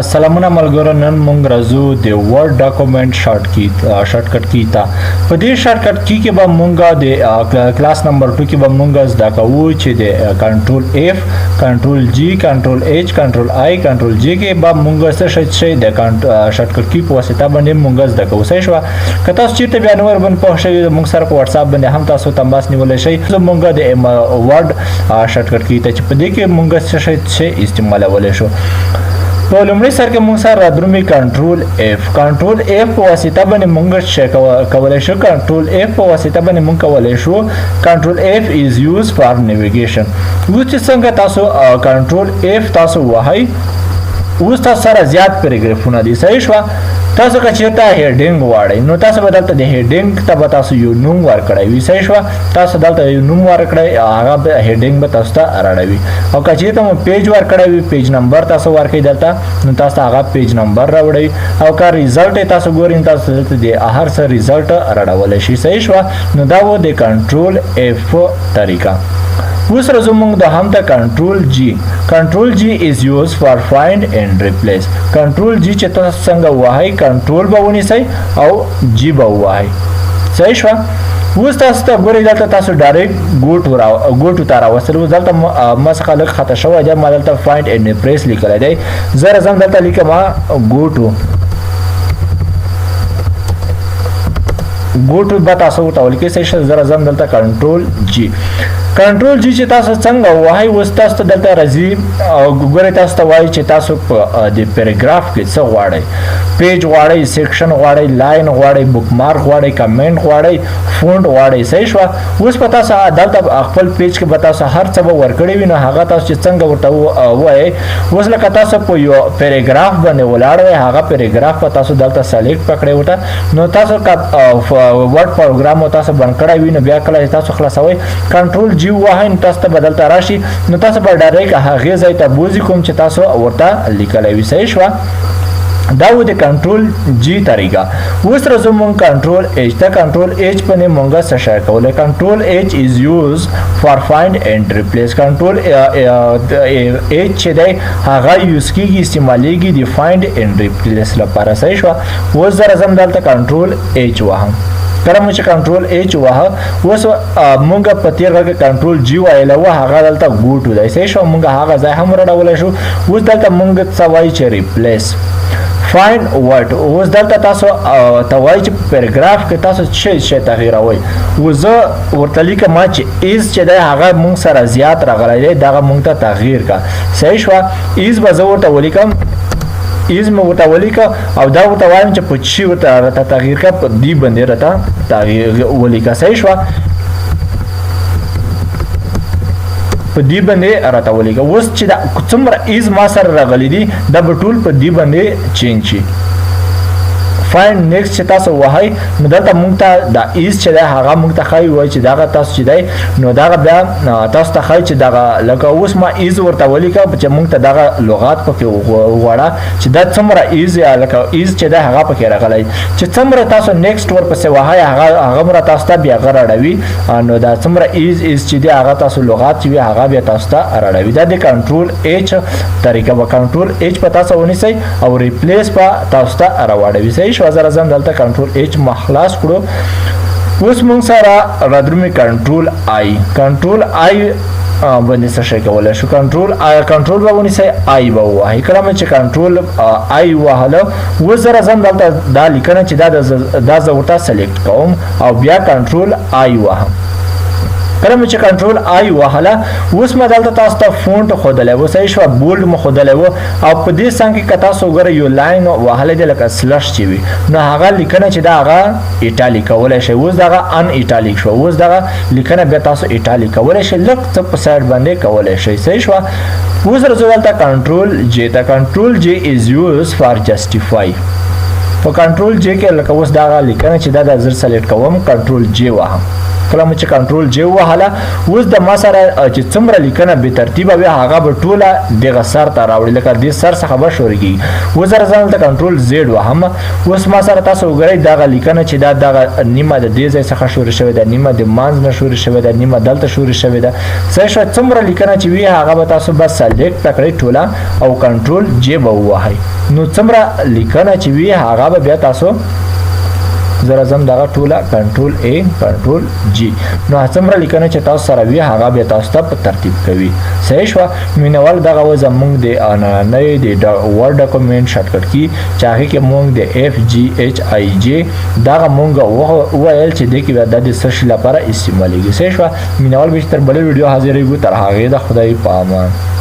سلامونه ملګرو نن مونږ راځو د ورډ ډاکومنت شارټکټ کی ته په دې شارټکټ کی کې به مونږ د کلاس نمبر 2 کې به مونږ زده کوو چې د کنټرول اف کنټرول جی کنټرول ایچ کنټرول آی کنټرول جی کې به مونږ څه شي د شارټکټ کی په واسطه باندې مونږ زده کوو صحیح شو که تاسو چیرته بیا نور باندې پوه شئ مونږ سره په واتس اپ باندې هم تاسو تماس نیولای شئ مونږ د ورډ شارټکټ کی ته چې په دې کې مونږ څه شي استعمالولای شو په لومړي سر کې موږ سره درومي کنټرول اف په واسطه باندې موږ څه کولای شو کنټرول اف په واسطه باندې موږ کولای شو کنټرول اف از یوز فار نیویګیشن اوس چې څنګه تاسو کنټرول اف تاسو وهاي اوس تاسو سره زیات پیراګرافونه دي صحیح شو تاسو که چیرته هیډینګ واړئ نو تاسو به دلته د هیډینګ ته به تاسو یو نوم ورکړئ وي صحیح شوه تاسو دلته یو نوم ورکړئ هغه به هیډینګ به تاسو ته راړوي او که چیرته مو پیج ورکړی وي پیج نمبر تاسو ورکړئ دلته نو تاسو هغه پیج نمبر راوړئ او که ریزلټ تاسو ګورئ تاسو دلته د هر څه ریزلټ راړولی شي صحیح شوه نو دا و د کنټرول اف طریقه اوس راځو موږ د هم ته کنټرول جی از یوز فار فایند اینڈ ریپلیس کنټرول جی چې تاسو څنګه وهاي کنټرول به ونیسئ او جی به وهاي صحیح شو اوس تاسو ته ګورئ دلته تاسو ډایرکټ ګوټو ته راوستل دلته ما څخه لږ خطا شوی دی ما دلته فایند اینڈ ریپلیس لیکلی دی زه راځم دلته لیکم ګوټو به تاسو ورته ولیکئ صحیح شه زه راځم دلته کنټرول جی چې تاسو څنګه وایي اوس تاسو ته دلته راځي او ګورئ تاسو ته وایي چې تاسو په د پیراګراف کې څه غواړئ پیج غواړئ سیکشن غواړئ لاین غواړئ بک مارک غواړئ کمنټ غواړئ فونټ غواړئ صحیح شوه اوس په تاسو دلته خپل پیج کې به تاسو هر څه به ورکړی وي نو هغه تاسو چې څنګه ورته وایئ اوس لکه تاسو په یو پیراګراف باندې ولاړ وئ هغه پیراګراف په تاسو دلته سلیکټ پکړئ ورته نو تاسو ورډ پروګرام او تاسو بند کړی وي نو بیا کله تاسو خلاصوئ کنټرول جی وهاي تاسو ته بدلته راشي نو تاسو به ډایرکټ هغه ځای ته بوزي کوم چې تاسو ورته لیکلی وي صحیح شوه دا و د کنټرول جی طریقه اوس راځو مونږ کنټرول ایچ ته کنټرول ایچ باندې مونږ څه شی کولی کنټرول ایچ از یوز فار فایند اینڈ ریپلیس کنټرول ایچ چې دی هغه یوز کیږي استعمالیږي د فایند اینڈ ریپلیس لپاره صحیح شوه اوس زه راځم دلته کنټرول ایچ وهم کله مو چې کنټرول ایچ وهه اوس مونږ په تېر کې کنټرول جی وایله وه هغه دلته ګوټو دی صحیح شو مونږ هغه ځای هم راډولی شو اوس دلته مونږ څه وایي چې ریپلیس فاین ورډ اوس دلته تاسو ته وایي چې پیراګراف کې تاسو څه تغییروئ اوس زه ورته لیکم چې ایز چې دی هغه مونږ سره زیات راغلی دی دغه مونږ ته تغییر کا صحیح شوه ایز به زه ورته ولیکم ایز مې ورته ولیکه او دا ورته وایم چې په چی ورته راته تغییر کا په دې باندې راته تغییر ولیکه صحیح شوه په دې باندې راته ولیکه اوس چې دا څومره ایز ما سره راغلی دي دا به ټول په دې باندې چینج شي فایند نیکسټ چې تاسو وهاي نو دلته مونږ ته دا ایز چې دی هغه مونږ ته ښایي وایي چې دغه تاسو چې دی نو دغه بیا تاسو ته ښایي چې دغه لکه اوس ما ایز ورته ولیکه چې مونږ ته دغه لغات پکې وغواړه چې دا څومره ایز یا لکه ایز چې دی هغه پکې راغلی چې څومره تاسو نیکسټ ورپسې وهاي هغه مره تاسو ته بیا هغه راړوي نو دا څومره ایز چې دی هغه تاسو لغات چې وي هغه بیا تاسو ته راړوي دا د کنټرول ایچ طریقه به کنټرول ایچ په تاسو ونیسئ او ریپلیس په تاسو ته راوړوي صحیح شو زه راځم دلته کنټرول ایچ ما خلاص کړو اوس مونږ سره رادرومي کنټرول آی باندې څه شی کولی شو کنټرول به ونیسئ آی به ووهئ کله مې چې کنټرول آی وهله اوس زه راځم دلته دا لیکنه چې دا زه ورته سلیکټ کوم او بیا کنټرول آی وهم کله مې چې کنټرول آی وهله اوس مې دلته تاسو ته فونټ ښودلی و صحیح شوه بولډ مې ښودلی و او په دې څنګ کې که تاسو وګورئ یو لاین وهلی دی لکه سلش چې وي نو هغه لیکنه چې دا هغه ایټالیک کولی شئ اوس دغه ان ایټالیک شوه اوس دغه لیکنه بیا تاسو ایټالیک کولی شئ لږ څه په سایډ باندې کولی شئ صحیح شوه اوس راځو دلته کنټرول جی ته کنټرول جی از یوز فار جسټیفای په کنټرول جی کې لکه اوس دغه لیکنه چې دا زر سلیکټ کوم کنټرول جی وهم کله مو چې کنټرول جی وهله اوس د ما سره چې څومره لیکنه به ترتیبه وي هغه به ټوله دغه سر ته راوړي لکه دې سر څخه به شروع کیږي اوس زه ځان ته کنټرول زیډ وهم اوس ما سره تاسو وګورئ دغه لیکنه چې دا دغه نیمه د دې ځای څخه شروع شوې ده نیمه د مانځ نه شروع شوې ده نیمه دلته شروع شوې ده صحیح شوه څومره لیکنه چې وي هغه به تاسو بس سلیکټ کړئ ټوله او کنټرول جی به ووهئ نو څومره لیکنه چې وي هغه به بیا تاسو زه راځم دغه ټوله کنټرول ای کنټرول جی نو څومره لیکنه چې تاسو سره وي هغه بیا تاسو ته په ترتیب کوي صحیح شوه مینوال دغه و زموږ د نوی د ورډ ډاکومنټ شارټکټ کی چې هغې کې موږ د اف جی ایچ آی جی دغه موږ وویل چې دې کې بیا د څه شي لپاره استعمالیږي صحیح شوه مینوال به تر بلې ویډیو حاضرېږو تر هغې د خدای په امان